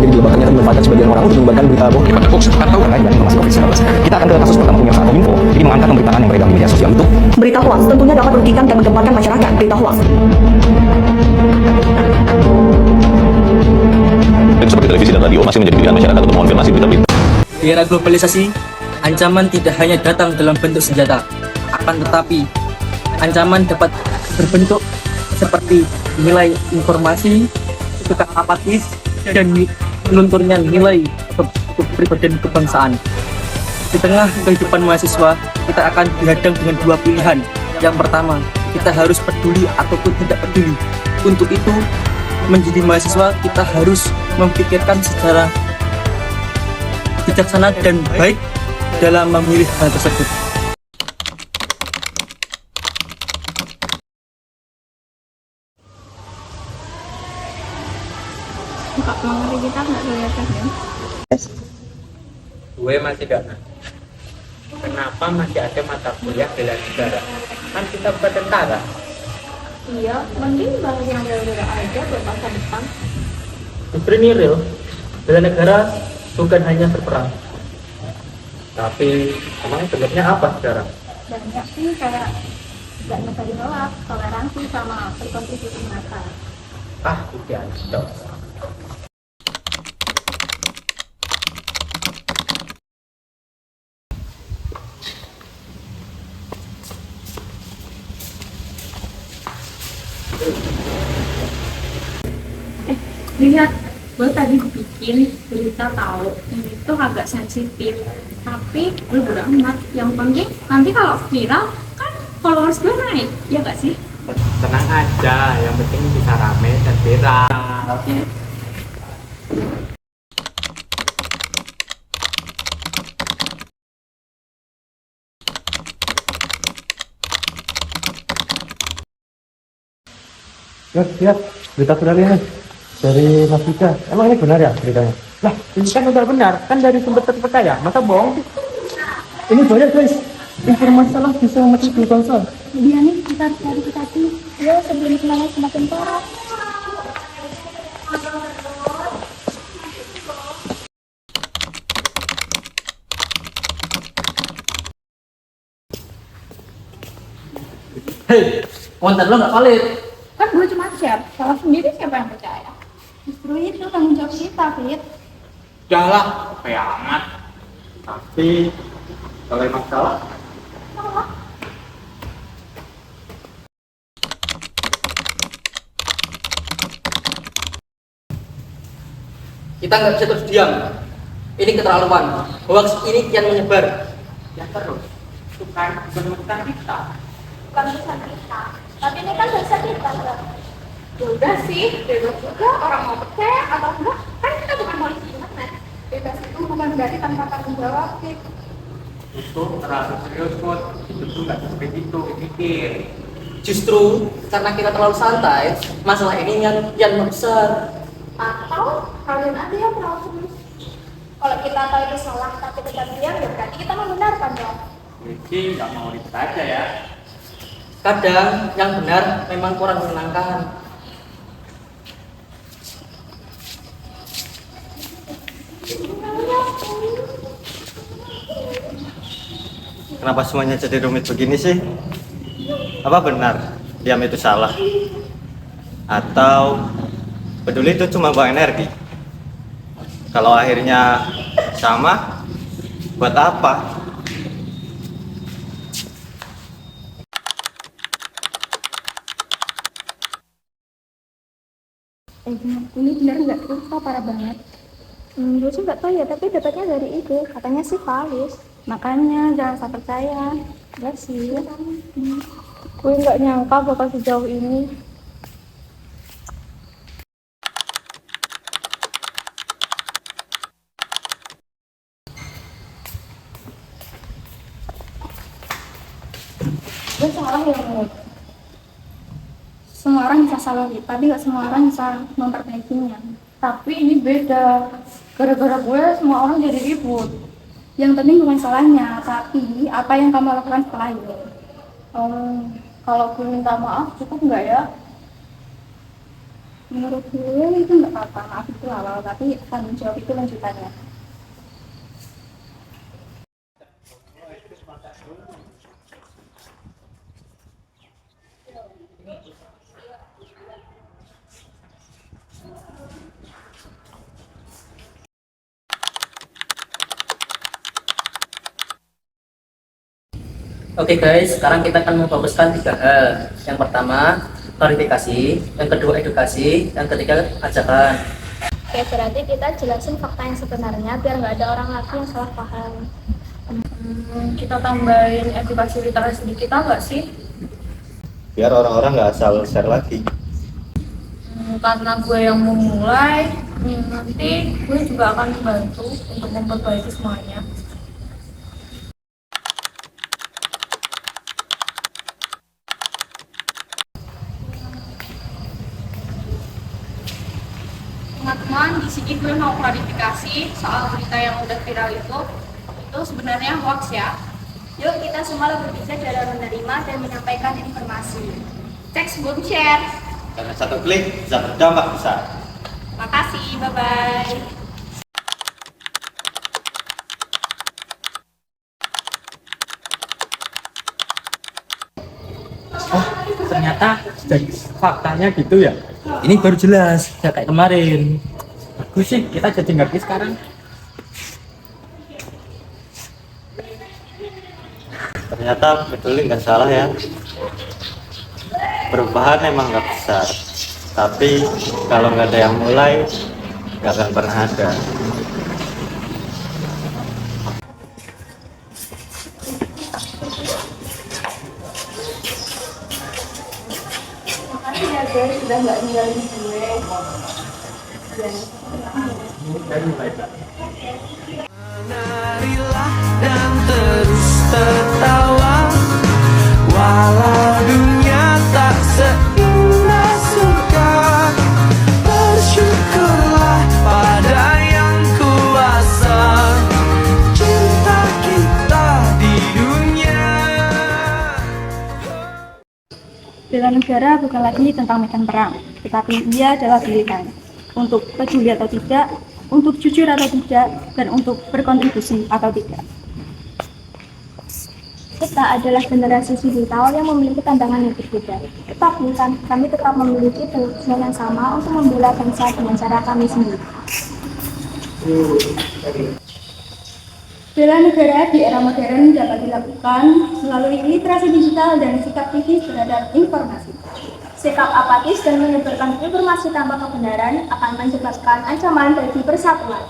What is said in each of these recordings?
jadi dilebarkannya dan dimanfaatkan sebagian orang untuk menyebarkan berita hoax atau terkait dengan informasi COVID-19. Kita akan ke kasus pertama punya saat Kominfo. Jadi mengangkat pemberitaan yang beredar di media sosial itu Berita hoax tentunya dapat merugikan dan menggemparkan masyarakat. Berita hoax seperti televisi dan radio masih menjadi pilihan masyarakat untuk mengonfirmasi berita-berita. Di era globalisasi, ancaman tidak hanya datang dalam bentuk senjata, akan tetapi ancaman dapat berbentuk seperti nilai informasi, sikap apatis, dan lunturnya nilai kepribadian kebangsaan. Di tengah kehidupan mahasiswa, kita akan dihadang dengan dua pilihan. Yang pertama, kita harus peduli ataupun tidak peduli. Untuk itu, menjadi mahasiswa kita harus memikirkan secara bijaksana dan baik dalam memilih hal tersebut. Kak, mengenai kita nggak kelihatan ya? Gue masih gak ngerti kenapa masih ada mata kuliah bela negara, kan kita bukan tentara. Iya, mending bahas yang bela-bela aja buat masa depan. Justru ini real, bela negara bukan hanya berperang, tapi emang sebabnya apa sekarang? Banyak sih kayak nggak bisa ditolak, toleransi sama berkontribusi nyata. Itu aja. Lihat, gue tadi bikin berita tahu ini tuh agak sensitif, tapi gue bodo amat. Yang penting nanti kalau viral kan followers gue naik, ya gak sih? Tenang aja, yang penting bisa rame dan viral. Oke. Lihat, berita viral ini dari Mas Vika. Emang ini benar ya beritanya? Lah, ini kan udah benar, kan dari sumber terpercaya, masa bohong sih? Ini banyak guys, informasi salah bisa memecah dua bangsa. Dia nih kita cari ya sebelum semuanya semakin parah. Hei, konten lo nggak valid. Kan gue cuma share, salah sendiri siapa yang percaya? Justru itu tanggung jawab kita, Fit. Udah lah, kayak amat. Tapi kalau emang salah, Salah. Kita nggak bisa terus diam. Ini keterlaluan. Hoax ini kian menyebar. ya terus. Itu kan bukan kita. Bukan urusan kita, tapi ini kan dosa kita, Bang. Ya udah sih, bebas juga orang mau percaya atau enggak, kan kita bukan polisi internet. Bebas itu bukan berarti tanpa tanggung jawab, Fit. Itu terlalu serius kok. Itu tuh nggak seperti itu, pikir. Justru karena kita terlalu santai, masalah ini yang besar. Atau kalian aja yang terlalu serius. Kalau kita tahu itu salah tapi tetap diam, ya berarti kita membenarkan dong. Jadi nggak mau ribet aja ya. Kadang yang benar memang kurang menyenangkan. Kenapa semuanya jadi rumit begini sih? Apa benar diam itu salah? Atau peduli itu cuma bawa energi? Kalau akhirnya sama, buat apa? Ini benar nggak? Itu parah banget. Gue sih nggak tahu ya, tapi dapatnya dari itu. Katanya sih valid. Makanya jangan sampai percaya. Enggak sih. Gue nggak nyangka bakal sejauh ini. Gue salah ya, Mut. Semua orang bisa salah, tapi nggak semua orang bisa memperbaikinya. Tapi ini beda. Gara-gara gue, semua orang jadi ribut. Yang penting bukan salahnya, tapi apa yang kamu lakukan setelah itu. Kalau gue minta maaf, cukup nggak ya? Menurut gue itu nggak apa-apa, maaf itu awal, tapi tanggung jawab itu lanjutannya. Oke guys, sekarang kita akan memfokuskan 3 hal. Yang pertama, klarifikasi. Yang kedua, edukasi. Yang ketiga, ajakan. Oke, berarti kita jelasin fakta yang sebenarnya biar nggak ada orang lagi yang salah paham. Kita tambahin edukasi literasi di kita nggak sih? Biar orang-orang nggak asal share lagi. Karena gue yang mau mulai, nanti gue juga akan membantu untuk memperbaiki semuanya. Teman-teman, di sini gue mau klarifikasi soal berita yang udah viral itu sebenarnya hoax ya. Yuk kita semua lebih bijak dalam menerima dan menyampaikan informasi. Cek sebelum share. Karena satu klik bisa berdampak besar. Makasih, bye-bye. Ternyata faktanya gitu ya. Ini baru jelas, gak kayak kemarin. Bagus sih, kita jadi ngerti sekarang. Ternyata betul nggak salah ya. Perubahan emang nggak besar, tapi kalau nggak ada yang mulai, nggak akan pernah ada. Makasih ya guys, sudah nggak ninggalin gue. Menarilah dan terus tertawa, walau dunia tak seindah surga. Bersyukurlah pada yang kuasa, cinta kita di dunia. Bela negara bukan lagi tentang medan perang, tetapi ia adalah pilihan untuk peduli atau tidak, untuk jujur atau tidak, dan untuk berkontribusi atau tidak. Kita adalah generasi digital yang memiliki pandangan yang berbeda, tetapi kami tetap memiliki tujuan yang sama untuk membela bangsa dengan cara kami sendiri. Bela negara di era modern dapat dilakukan melalui literasi digital dan sikap kritis terhadap informasi. Sikap apatis dan menyebarkan informasi tanpa kebenaran akan menyebabkan ancaman bagi persatuan.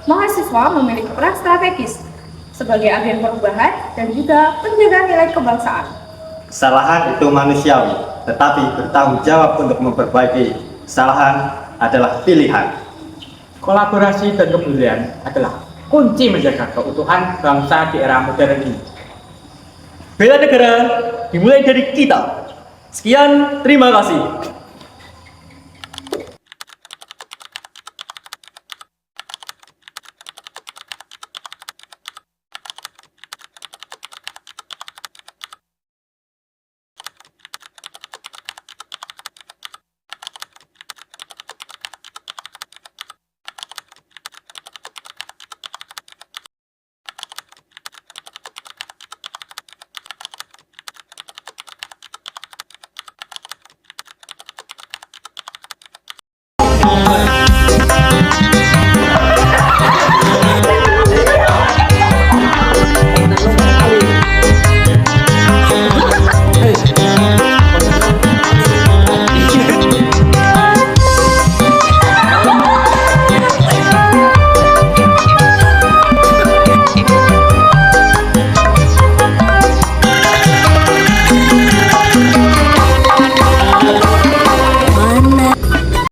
Mahasiswa memiliki peran strategis sebagai agen perubahan dan juga penjaga nilai kebangsaan. Kesalahan itu manusiawi, tetapi bertanggung jawab untuk memperbaiki kesalahan adalah pilihan. Kolaborasi dan kepedulian adalah kunci menjaga keutuhan bangsa di era modern ini. Bela negara dimulai dari kita. Sekian, terima kasih.